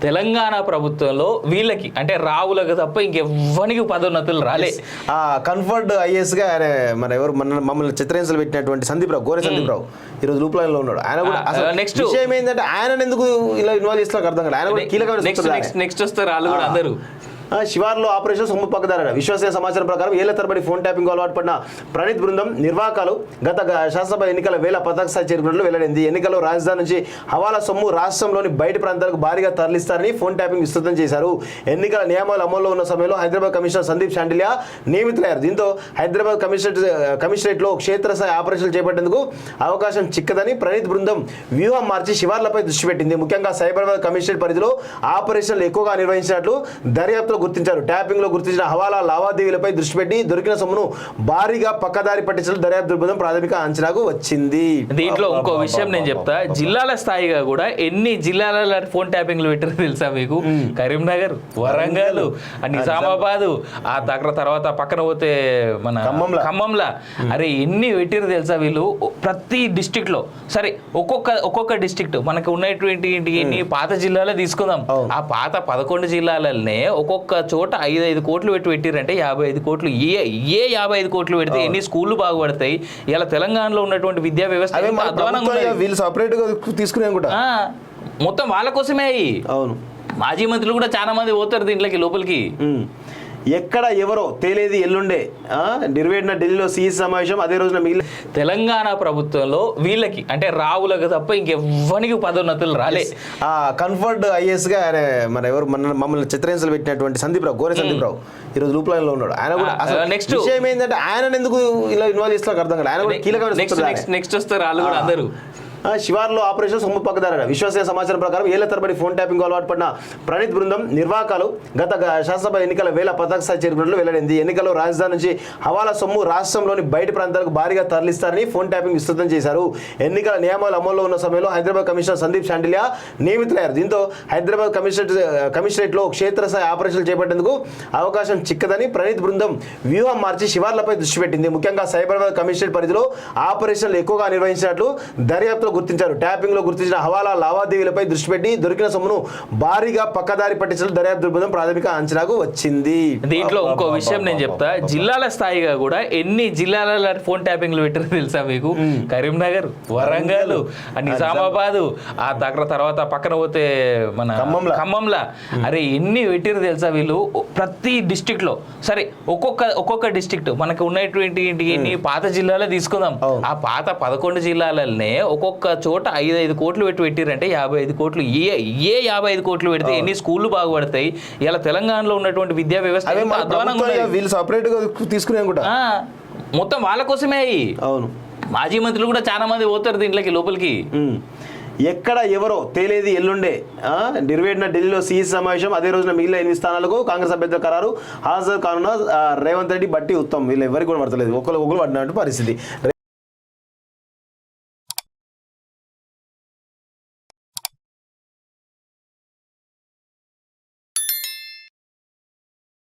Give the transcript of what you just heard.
తెలంగాణ ప్రభుత్వంలో వీళ్ళకి అంటే రావులకు తప్ప ఇంకెవ్వనికి పదోన్నతులు రాలే. కన్ఫర్డ్ ఐఏఎస్ గా ఆయన మన ఎవరు మమ్మల్ని చిత్రహింసలు పెట్టినటువంటి సందీప్ రావు, గోరె సందీప్ రావు ఈరోజు లూప్ లైన్ లో ఉన్నాడు. ఆయన కూడా నెక్స్ట్ విషయం ఏంటంటే ఆయన ఎందుకు ఇలా ఇన్వాల్వ్ చేస్తున్నారు అర్థం కాదు. ఆయన కూడా కీలకమైన నెక్స్ట్ వస్తారు వాళ్ళు కూడా అందరూ. శివార్లో ఆపరేషన్ సొమ్ము పక్కదారట. విశ్వసనీయ సమాచారం ప్రకారం ఏళ్ల తరబడి ఫోన్ ట్యాపింగ్ అలవాటు పడిన ప్రణీత్ బృందం నిర్వాహకాలు గత శాసనసభ ఎన్నికల వేళ పతాక స్థాయి చేరుకున్నట్లు వెల్లడింది. ఎన్నికల్లో రాజధాని నుంచి హవాలా సొమ్ము రాష్ట్రంలోని బయటి ప్రాంతాలకు భారీగా తరలిస్తారని ఫోన్ ట్యాపింగ్ విస్తృతం చేశారు. ఎన్నికల నియమాలు అమల్లో ఉన్న సమయంలో హైదరాబాద్ కమిషనర్ సందీప్ శాండిల్యా నియమితులయ్యారు. దీంతో హైదరాబాద్ కమిషనరేట్లో క్షేత్రస్థాయి ఆపరేషన్లు చేపట్టేందుకు అవకాశం చిక్కదని ప్రణీత్ బృందం వ్యూహం మార్చి శివార్లపై దృష్టి పెట్టింది. ముఖ్యంగా సైబరాబాద్ కమిషనరేట్ పరిధిలో ఆపరేషన్లు ఎక్కువగా నిర్వహించినట్లు దర్యాప్తులో గుర్తించారు. ట్యాపింగ్ లో గుర్తించిన హవాలా లావాదేవీలపై దృష్టి పెట్టి దొరికిన సొమ్మును భారీగా పక్కదారి పట్టించడం దర్యాప్తు బృందం ప్రాథమిక అంచనాకు వచ్చింది. దీంట్లో ఇంకో విషయం నేను చెప్తా. జిల్లాల స్థాయిగా కూడా ఎన్ని జిల్లాల ఫోన్ ట్యాపింగ్లు పెట్టారో తెలుసా మీకు? కరీంనగర్, వరంగల్, నిజామాబాద్, ఆ తర్వాత పక్కన పోతే మన ఖమ్మంలా అరే ఎన్ని పెట్టారో తెలుసా వీళ్ళు. ప్రతి డిస్ట్రిక్ట్ లో సరే ఒక్కొక్క డిస్ట్రిక్ట్ మనకు ఉన్నటువంటి పాత జిల్లాలో తీసుకుందాం. ఆ పాత 11 జిల్లాలనే ఒక్కొక్క చోట 5 కోట్లు పెట్టిరంటే 55 కోట్లు. ఏ 55 కోట్లు పెడితే ఎన్ని స్కూళ్ళు బాగుపడతాయి? ఇలా తెలంగాణలో ఉన్నటువంటి విద్యా వ్యవస్థ మొత్తం వాళ్ళ కోసమే. అవును, మాజీ మంత్రులు కూడా చాలా మంది పోతారు దీంట్లోకి లోపలికి. ఎక్కడ ఎవరో తేలేది ఎల్లుండే నిర్వేడిన ఢిల్లీలో సిఈసి సమావేశం అదే రోజున మిగిలిన తెలంగాణ ప్రభుత్వంలో వీళ్ళకి అంటే రావులకు తప్ప ఇంకెవ్వనికి పదోన్నతులు రాలే. కన్ఫర్డ్ ఐఏఎస్ గా ఆయన మన ఎవరు మమ్మల్ని చిత్రహింసలు పెట్టినటువంటి సందీప్ రావు, గోరె సందీప్ రావు ఈరోజు లూప్ లైన్ లో ఉన్నాడు. ఆయన కూడా నెక్స్ట్ విషయం ఏంటంటే ఆయన ఎందుకు ఇలా ఇన్వాల్వ్ చేస్తున్నారు అర్థం కాదు. ఆయన కూడా కీలకమైన నెక్స్ట్ వస్తారు వాళ్ళు కూడా అందరూ. శివార్లో ఆపరేషన్ సొమ్ము పక్కదారట. విశ్వసనీయ సమాచారం ప్రకారం ఏళ్ల తరబడి ఫోన్ ట్యాపింగ్ అలవాటు పడిన ప్రణీత్ బృందం నిర్వాహకాలు గత శాసనసభ ఎన్నికల వేళ పతాక స్థాయి చేరుకున్నట్లు వెల్లడింది. ఎన్నికల్లో రాజధాని నుంచి హవాలా సొమ్ము రాష్ట్రంలోని బయటి ప్రాంతాలకు భారీగా తరలిస్తారని ఫోన్ ట్యాపింగ్ విస్తృతం చేశారు. ఎన్నికల నియమాలు అమల్లో ఉన్న సమయంలో హైదరాబాద్ కమిషనర్ సందీప్ శాండిల్యా నియమితులయ్యారు. దీంతో హైదరాబాద్ కమిషనరేట్లో క్షేత్రస్థాయి ఆపరేషన్లు చేపట్టేందుకు అవకాశం చిక్కదని ప్రణీత్ బృందం వ్యూహం మార్చి శివార్లపై దృష్టి పెట్టింది. ముఖ్యంగా సైబరాబాద్ కమిషనరేట్ పరిధిలో ఆపరేషన్లు ఎక్కువగా నిర్వహించినట్లు దర్యాప్తు గుర్తించారు. ట్యాపింగ్ లో గుర్తించిన హవాలా లావాదేవీలపై దృష్టి పెట్టి దొరికిన సొమ్మును భారీగా పక్కదారి పట్టించడం దర్యాప్తు బృందం ప్రాథమిక అంచనాకు వచ్చింది. దీంట్లో ఇంకో విషయం నేను చెప్తా. జిల్లాల స్థాయిగా కూడా ఎన్ని జిల్లాల ఫోన్ ట్యాపింగ్లు పెట్టారో తెలుసా మీకు? కరీంనగర్, వరంగల్, నిజామాబాద్, ఆ తర్వాత పక్కన పోతే మన ఖమ్మంలా అరే ఎన్ని పెట్టారో తెలుసా వీళ్ళు. ప్రతి డిస్ట్రిక్ట్ లో సరే ఒక్కొక్క డిస్ట్రిక్ట్ మనకు ఉన్నటువంటి పాత జిల్లాలో తీసుకుందాం. ఆ పాత 11 జిల్లాలనే ఒక్కొక్క చోట 5 కోట్లు పెట్టిరంటే 55 కోట్లు. ఏ 55 కోట్లు పెడితే ఎన్ని స్కూళ్ళు బాగుపడతాయి? ఇలా తెలంగాణలో ఉన్నటువంటి విద్యా వ్యవస్థ వీళ్ళు సపరేట్ గా తీసుకునే మొత్తం వాళ్ళ కోసమే. అవును, మాజీ మంత్రులు కూడా చాలా మంది పోతారు దీంట్లోకి లోపలికి. ఎక్కడ ఎవరో తేలేది ఎల్లుండే నిర్వేడిన ఢిల్లీలో సిఈసి సమావేశం అదే రోజున మిగిలిన 8 స్థానాలకు కాంగ్రెస్ అభ్యర్థుల ఖరారు హాజరు కానున్న రేవంత్ రెడ్డి, బట్టి ఉత్తమ్ వీళ్ళు ఎవరికి కూడా పడతలేదు. ఒకరు పడినట్టు పరిస్థితి.